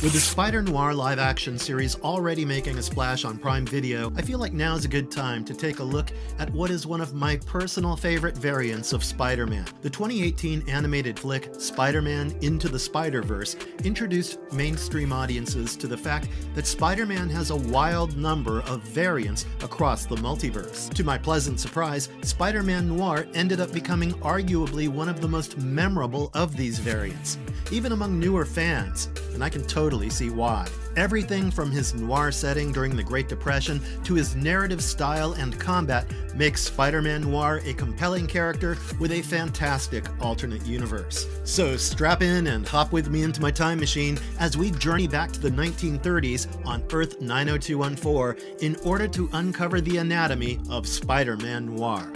With the Spider-Noir live-action series already making a splash on Prime Video, I feel like now's a good time to take a look at what is one of my personal favorite variants of Spider-Man. The 2018 animated flick Spider-Man Into the Spider-Verse introduced mainstream audiences to the fact that Spider-Man has a wild number of variants across the multiverse. To my pleasant surprise, Spider-Man Noir ended up becoming arguably one of the most memorable of these variants, even among newer fans, and I can totally see why. Everything from his noir setting during the Great Depression to his narrative style and combat makes Spider-Man Noir a compelling character with a fantastic alternate universe. So strap in and hop with me into my time machine as we journey back to the 1930s on Earth 90214 in order to uncover the anatomy of Spider-Man Noir.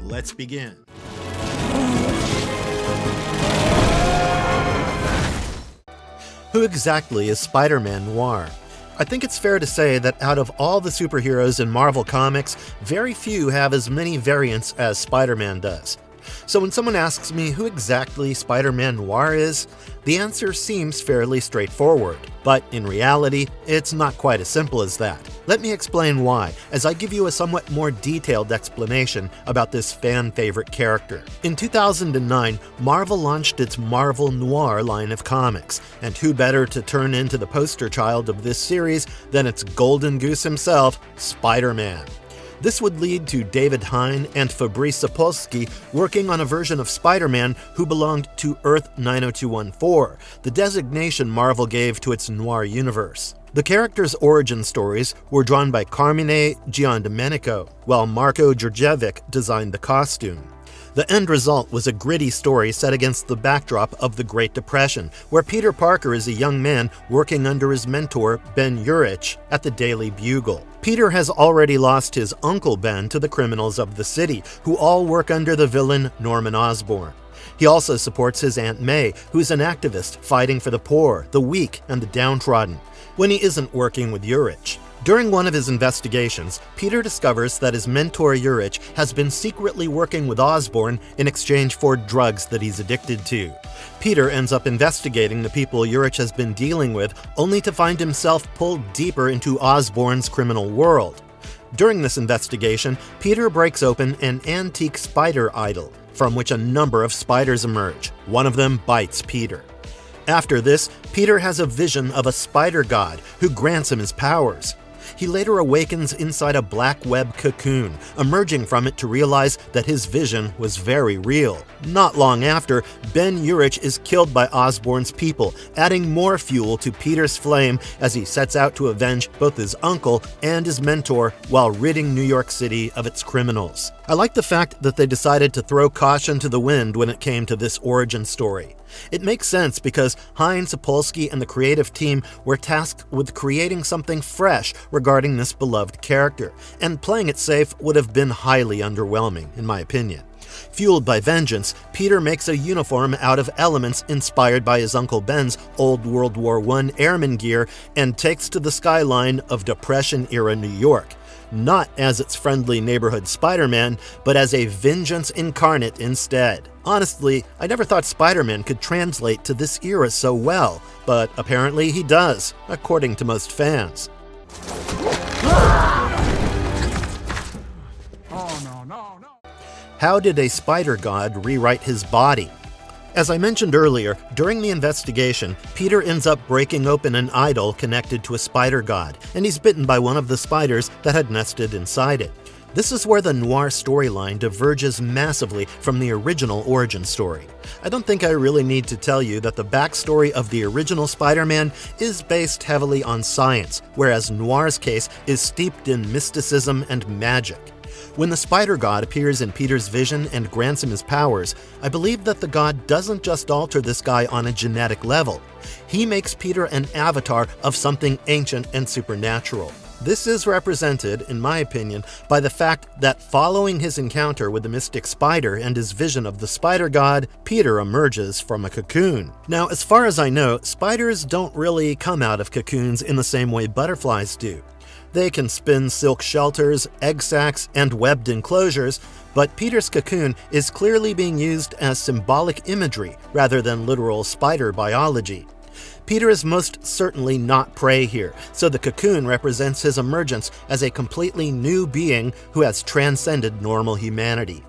Let's begin. Who exactly is Spider-Man Noir? I think it's fair to say that out of all the superheroes in Marvel Comics, very few have as many variants as Spider-Man does. So when someone asks me who exactly Spider-Man Noir is, the answer seems fairly straightforward. But in reality, it's not quite as simple as that. Let me explain why, as I give you a somewhat more detailed explanation about this fan-favorite character. In 2009, Marvel launched its Marvel Noir line of comics, and who better to turn into the poster child of this series than its golden goose himself, Spider-Man. This would lead to David Hine and Fabrice Sapolsky working on a version of Spider-Man who belonged to Earth 90214, the designation Marvel gave to its noir universe. The character's origin stories were drawn by Carmine Giandomenico, while Marko Djurjevic designed the costume. The end result was a gritty story set against the backdrop of the Great Depression, where Peter Parker is a young man working under his mentor, Ben Urich, at the Daily Bugle. Peter has already lost his Uncle Ben to the criminals of the city, who all work under the villain Norman Osborn. He also supports his Aunt May, who's an activist fighting for the poor, the weak, and the downtrodden, when he isn't working with Urich. During one of his investigations, Peter discovers that his mentor Urich has been secretly working with Osborn in exchange for drugs that he's addicted to. Peter ends up investigating the people Urich has been dealing with, only to find himself pulled deeper into Osborn's criminal world. During this investigation, Peter breaks open an antique spider idol, from which a number of spiders emerge. One of them bites Peter. After this, Peter has a vision of a spider god who grants him his powers. He later awakens inside a black web cocoon, emerging from it to realize that his vision was very real. Not long after, Ben Urich is killed by Osborn's people, adding more fuel to Peter's flame as he sets out to avenge both his uncle and his mentor while ridding New York City of its criminals. I like the fact that they decided to throw caution to the wind when it came to this origin story. It makes sense because Hine, Sapolsky, and the creative team were tasked with creating something fresh regarding this beloved character, and playing it safe would have been highly underwhelming, in my opinion. Fueled by vengeance, Peter makes a uniform out of elements inspired by his Uncle Ben's old World War I airman gear and takes to the skyline of Depression-era New York. Not as its friendly neighborhood Spider-Man, but as a vengeance incarnate instead. Honestly, I never thought Spider-Man could translate to this era so well, but apparently he does, according to most fans. How did a spider god rewrite his body? As I mentioned earlier, during the investigation, Peter ends up breaking open an idol connected to a spider god, and he's bitten by one of the spiders that had nested inside it. This is where the noir storyline diverges massively from the original origin story. I don't think I really need to tell you that the backstory of the original Spider-Man is based heavily on science, whereas Noir's case is steeped in mysticism and magic. When the Spider God appears in Peter's vision and grants him his powers, I believe that the god doesn't just alter this guy on a genetic level. He makes Peter an avatar of something ancient and supernatural. This is represented, in my opinion, by the fact that following his encounter with the mystic spider and his vision of the spider god, Peter emerges from a cocoon. Now, as far as I know, spiders don't really come out of cocoons in the same way butterflies do. They can spin silk shelters, egg sacs, and webbed enclosures, but Peter's cocoon is clearly being used as symbolic imagery rather than literal spider biology. Peter is most certainly not prey here, so the cocoon represents his emergence as a completely new being who has transcended normal humanity.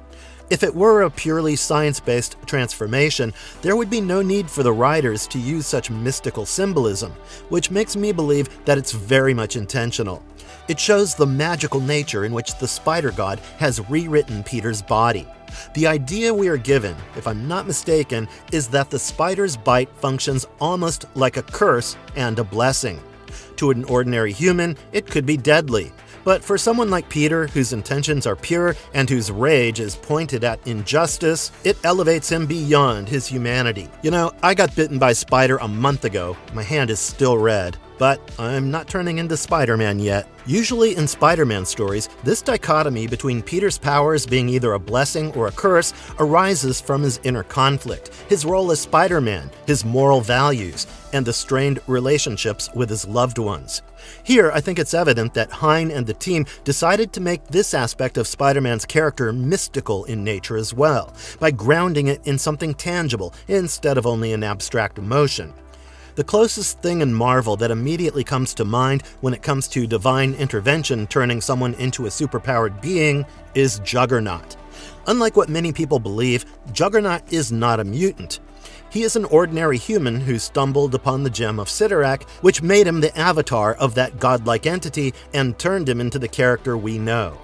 If it were a purely science-based transformation, there would be no need for the writers to use such mystical symbolism, which makes me believe that it's very much intentional. It shows the magical nature in which the Spider God has rewritten Peter's body. The idea we are given, if I'm not mistaken, is that the spider's bite functions almost like a curse and a blessing. To an ordinary human, it could be deadly. But for someone like Peter, whose intentions are pure and whose rage is pointed at injustice, it elevates him beyond his humanity. You know, I got bitten by a spider a month ago. My hand is still red. But I'm not turning into Spider-Man yet. Usually in Spider-Man stories, this dichotomy between Peter's powers being either a blessing or a curse arises from his inner conflict, his role as Spider-Man, his moral values, and the strained relationships with his loved ones. Here, I think it's evident that Hine and the team decided to make this aspect of Spider-Man's character mystical in nature as well, by grounding it in something tangible instead of only an abstract emotion. The closest thing in Marvel that immediately comes to mind when it comes to divine intervention turning someone into a superpowered being is Juggernaut. Unlike what many people believe, Juggernaut is not a mutant. He is an ordinary human who stumbled upon the gem of Sidorak, which made him the avatar of that godlike entity and turned him into the character we know.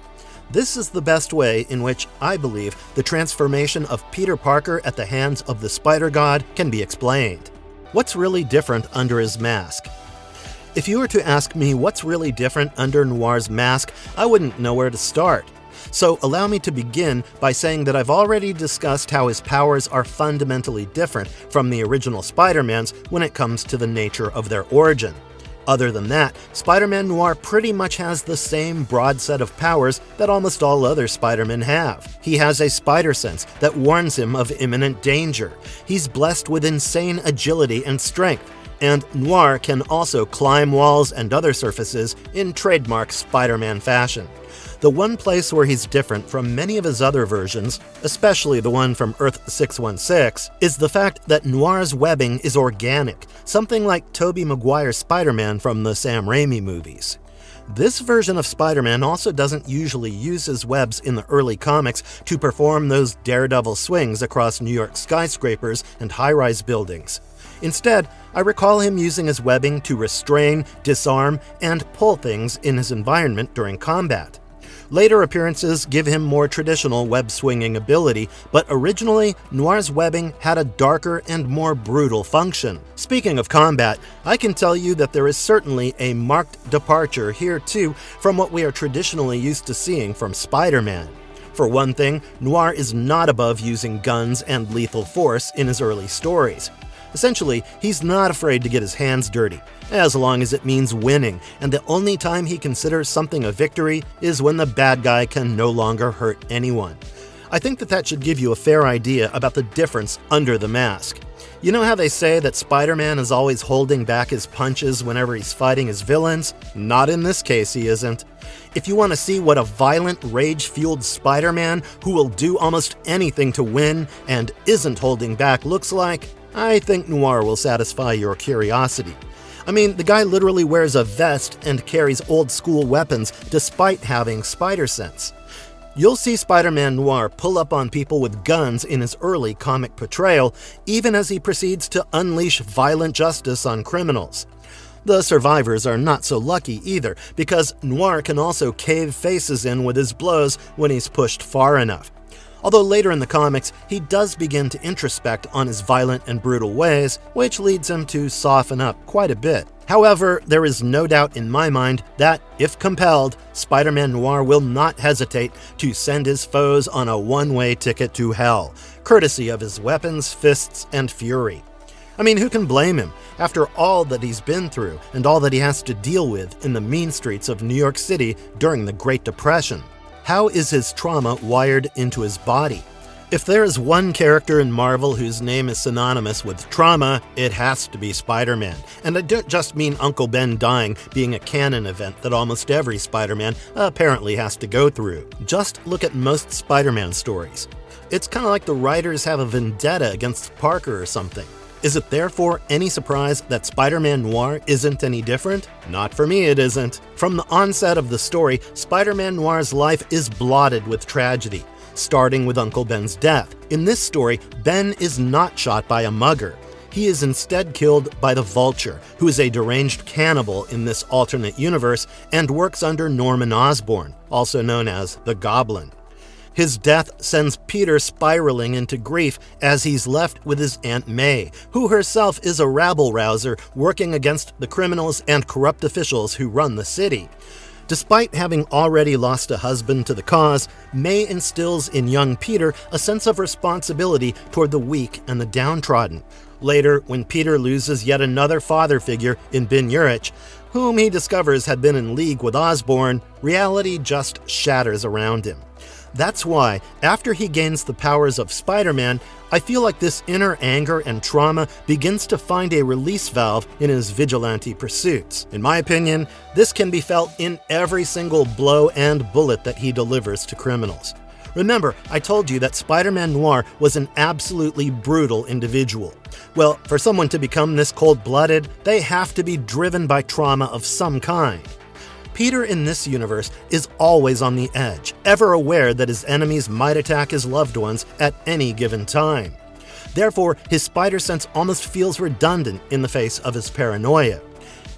This is the best way in which, I believe, the transformation of Peter Parker at the hands of the Spider-God can be explained. What's really different under his mask? If you were to ask me what's really different under Noir's mask, I wouldn't know where to start. So allow me to begin by saying that I've already discussed how his powers are fundamentally different from the original Spider-Man's when it comes to the nature of their origin. Other than that, Spider-Man Noir pretty much has the same broad set of powers that almost all other Spider-Men have. He has a spider sense that warns him of imminent danger. He's blessed with insane agility and strength, and Noir can also climb walls and other surfaces in trademark Spider-Man fashion. The one place where he's different from many of his other versions, especially the one from Earth 616, is the fact that Noir's webbing is organic, something like Tobey Maguire's Spider-Man from the Sam Raimi movies. This version of Spider-Man also doesn't usually use his webs in the early comics to perform those daredevil swings across New York skyscrapers and high-rise buildings. Instead, I recall him using his webbing to restrain, disarm, and pull things in his environment during combat. Later appearances give him more traditional web-swinging ability, but originally, Noir's webbing had a darker and more brutal function. Speaking of combat, I can tell you that there is certainly a marked departure here too from what we are traditionally used to seeing from Spider-Man. For one thing, Noir is not above using guns and lethal force in his early stories. Essentially, he's not afraid to get his hands dirty, as long as it means winning, and the only time he considers something a victory is when the bad guy can no longer hurt anyone. I think that should give you a fair idea about the difference under the mask. You know how they say that Spider-Man is always holding back his punches whenever he's fighting his villains? Not in this case, he isn't. If you want to see what a violent, rage-fueled Spider-Man who will do almost anything to win and isn't holding back looks like, I think Noir will satisfy your curiosity. I mean, the guy literally wears a vest and carries old-school weapons despite having spider sense. You'll see Spider-Man Noir pull up on people with guns in his early comic portrayal, even as he proceeds to unleash violent justice on criminals. The survivors are not so lucky either, because Noir can also cave faces in with his blows when he's pushed far enough. Although later in the comics, he does begin to introspect on his violent and brutal ways, which leads him to soften up quite a bit. However, there is no doubt in my mind that, if compelled, Spider-Man Noir will not hesitate to send his foes on a one-way ticket to hell, courtesy of his weapons, fists, and fury. I mean, who can blame him, after all that he's been through and all that he has to deal with in the mean streets of New York City during the Great Depression? How is his trauma wired into his body? If there is one character in Marvel whose name is synonymous with trauma, it has to be Spider-Man. And I don't just mean Uncle Ben dying being a canon event that almost every Spider-Man apparently has to go through. Just look at most Spider-Man stories. It's kind of like the writers have a vendetta against Parker or something. Is it therefore any surprise that Spider-Man Noir isn't any different? Not for me, it isn't. From the onset of the story, Spider-Man Noir's life is blotted with tragedy, starting with Uncle Ben's death. In this story, Ben is not shot by a mugger. He is instead killed by the Vulture, who is a deranged cannibal in this alternate universe and works under Norman Osborn, also known as the Goblin. His death sends Peter spiraling into grief as he's left with his Aunt May, who herself is a rabble-rouser working against the criminals and corrupt officials who run the city. Despite having already lost a husband to the cause, May instills in young Peter a sense of responsibility toward the weak and the downtrodden. Later, when Peter loses yet another father figure in Ben Urich, whom he discovers had been in league with Osborn, reality just shatters around him. That's why, after he gains the powers of Spider-Man, I feel like this inner anger and trauma begins to find a release valve in his vigilante pursuits. In my opinion, this can be felt in every single blow and bullet that he delivers to criminals. Remember, I told you that Spider-Man Noir was an absolutely brutal individual. Well, for someone to become this cold-blooded, they have to be driven by trauma of some kind. Peter in this universe is always on the edge, ever aware that his enemies might attack his loved ones at any given time. Therefore, his spider sense almost feels redundant in the face of his paranoia.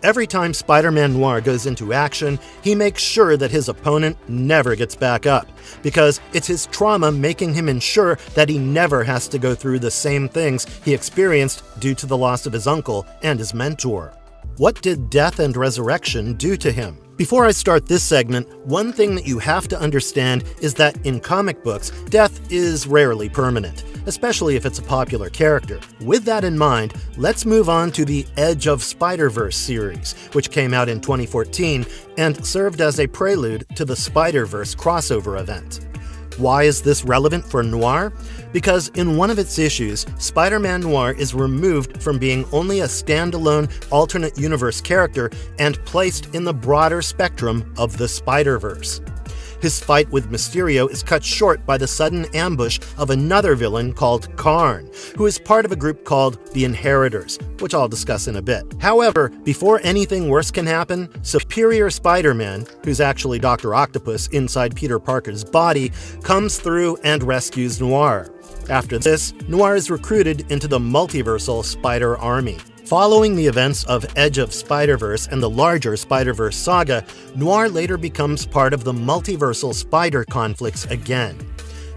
Every time Spider-Man Noir goes into action, he makes sure that his opponent never gets back up, because it's his trauma making him ensure that he never has to go through the same things he experienced due to the loss of his uncle and his mentor. What did death and resurrection do to him? Before I start this segment, one thing that you have to understand is that in comic books, death is rarely permanent, especially if it's a popular character. With that in mind, let's move on to the Edge of Spider-Verse series, which came out in 2014 and served as a prelude to the Spider-Verse crossover event. Why is this relevant for Noir? Because in one of its issues, Spider-Man Noir is removed from being only a standalone alternate universe character and placed in the broader spectrum of the Spider-Verse. His fight with Mysterio is cut short by the sudden ambush of another villain called Karn, who is part of a group called the Inheritors, which I'll discuss in a bit. However, before anything worse can happen, Superior Spider-Man, who's actually Dr. Octopus inside Peter Parker's body, comes through and rescues Noir. After this, Noir is recruited into the multiversal Spider Army. Following the events of Edge of Spider-Verse and the larger Spider-Verse saga, Noir later becomes part of the multiversal spider conflicts again.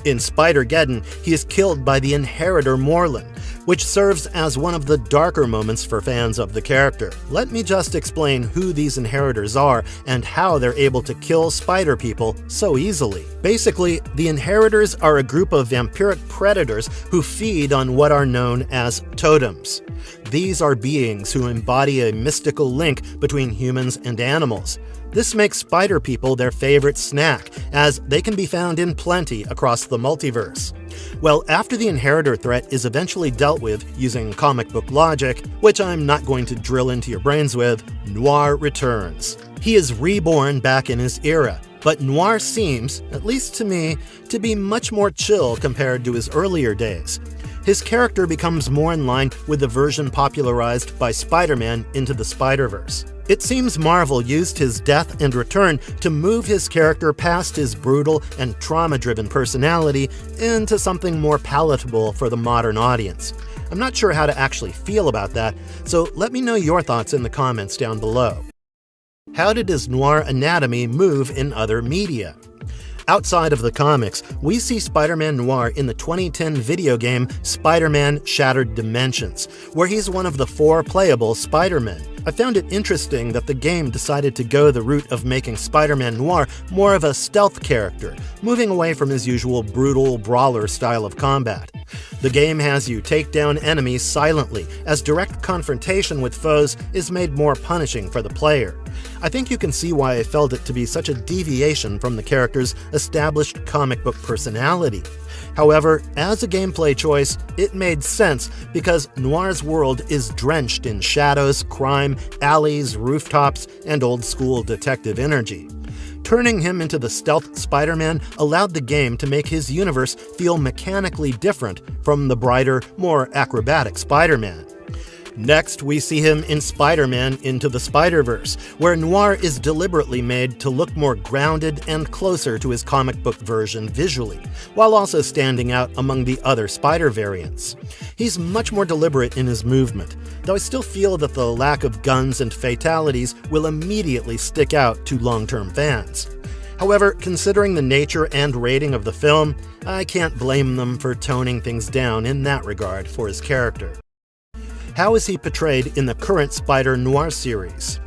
In Spider-Geddon, he is killed by the Inheritor Morlun, which serves as one of the darker moments for fans of the character. Let me just explain who these Inheritors are and how they're able to kill spider people so easily. Basically, the Inheritors are a group of vampiric predators who feed on what are known as totems. These are beings who embody a mystical link between humans and animals. This makes spider people their favorite snack, as they can be found in plenty across the multiverse. Well, after the Inheritor threat is eventually dealt with using comic book logic, which I'm not going to drill into your brains with, Noir returns. He is reborn back in his era, but Noir seems, at least to me, to be much more chill compared to his earlier days. His character becomes more in line with the version popularized by Spider-Man into the Spider-Verse. It seems Marvel used his death and return to move his character past his brutal and trauma-driven personality into something more palatable for the modern audience. I'm not sure how to actually feel about that, so let me know your thoughts in the comments down below. How did his noir anatomy move in other media? Outside of the comics, we see Spider-Man Noir in the 2010 video game Spider-Man Shattered Dimensions, where he's one of the 4 playable Spider-Men. I found it interesting that the game decided to go the route of making Spider-Man Noir more of a stealth character, moving away from his usual brutal brawler style of combat. The game has you take down enemies silently, as direct confrontation with foes is made more punishing for the player. I think you can see why I felt it to be such a deviation from the character's established comic book personality. However, as a gameplay choice, it made sense because Noir's world is drenched in shadows, crime, alleys, rooftops, and old-school detective energy. Turning him into the stealth Spider-Man allowed the game to make his universe feel mechanically different from the brighter, more acrobatic Spider-Man. Next, we see him in Spider-Man Into the Spider-Verse, where Noir is deliberately made to look more grounded and closer to his comic book version visually, while also standing out among the other Spider variants. He's much more deliberate in his movement, though I still feel that the lack of guns and fatalities will immediately stick out to long-term fans. However, considering the nature and rating of the film, I can't blame them for toning things down in that regard for his character. How is he portrayed in the current Spider-Noir series?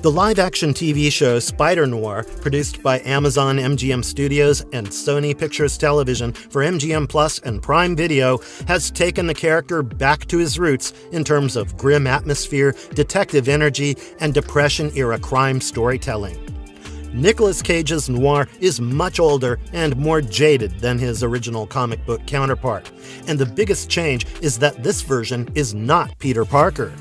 The live-action TV show Spider-Noir, produced by Amazon MGM Studios and Sony Pictures Television for MGM Plus and Prime Video, has taken the character back to his roots in terms of grim atmosphere, detective energy, and Depression-era crime storytelling. Nicolas Cage's Noir is much older and more jaded than his original comic book counterpart, and the biggest change is that this version is not Peter Parker.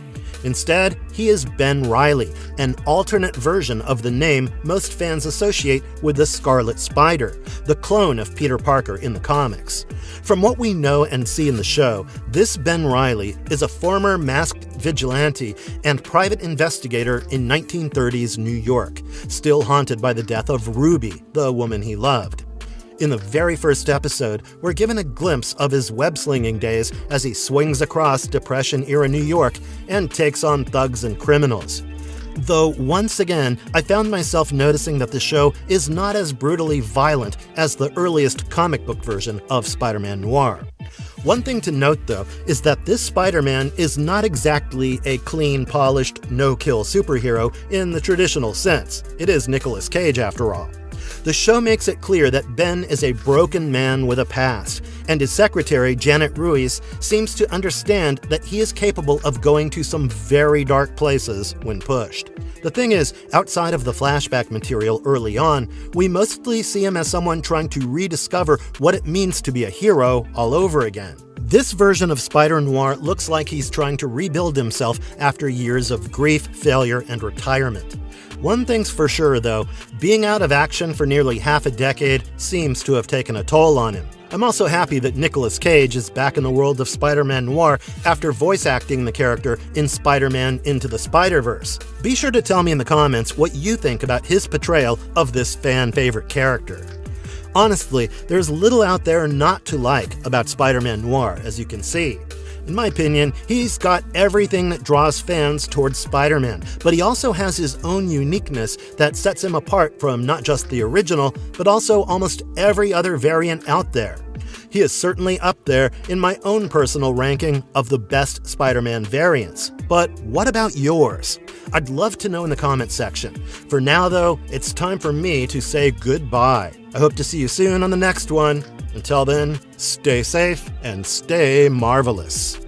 Instead, he is Ben Reilly, an alternate version of the name most fans associate with the Scarlet Spider, the clone of Peter Parker in the comics. From what we know and see in the show, this Ben Reilly is a former masked vigilante and private investigator in 1930s New York, still haunted by the death of Ruby, the woman he loved. In the very first episode, we're given a glimpse of his web-slinging days as he swings across Depression-era New York and takes on thugs and criminals. Though once again, I found myself noticing that the show is not as brutally violent as the earliest comic book version of Spider-Man Noir. One thing to note, though, is that this Spider-Man is not exactly a clean, polished, no-kill superhero in the traditional sense. It is Nicolas Cage, after all. The show makes it clear that Ben is a broken man with a past, and his secretary, Janet Ruiz, seems to understand that he is capable of going to some very dark places when pushed. The thing is, outside of the flashback material early on, we mostly see him as someone trying to rediscover what it means to be a hero all over again. This version of Spider-Noir looks like he's trying to rebuild himself after years of grief, failure, and retirement. One thing's for sure, though, being out of action for nearly half a decade seems to have taken a toll on him. I'm also happy that Nicolas Cage is back in the world of Spider-Man Noir after voice acting the character in Spider-Man Into the Spider-Verse. Be sure to tell me in the comments what you think about his portrayal of this fan-favorite character. Honestly, there's little out there not to like about Spider-Man Noir, as you can see. In my opinion, he's got everything that draws fans towards Spider-Man, but he also has his own uniqueness that sets him apart from not just the original, but also almost every other variant out there. He is certainly up there in my own personal ranking of the best Spider-Man variants. But what about yours? I'd love to know in the comments section. For now, though, it's time for me to say goodbye. I hope to see you soon on the next one. Until then, stay safe and stay marvelous.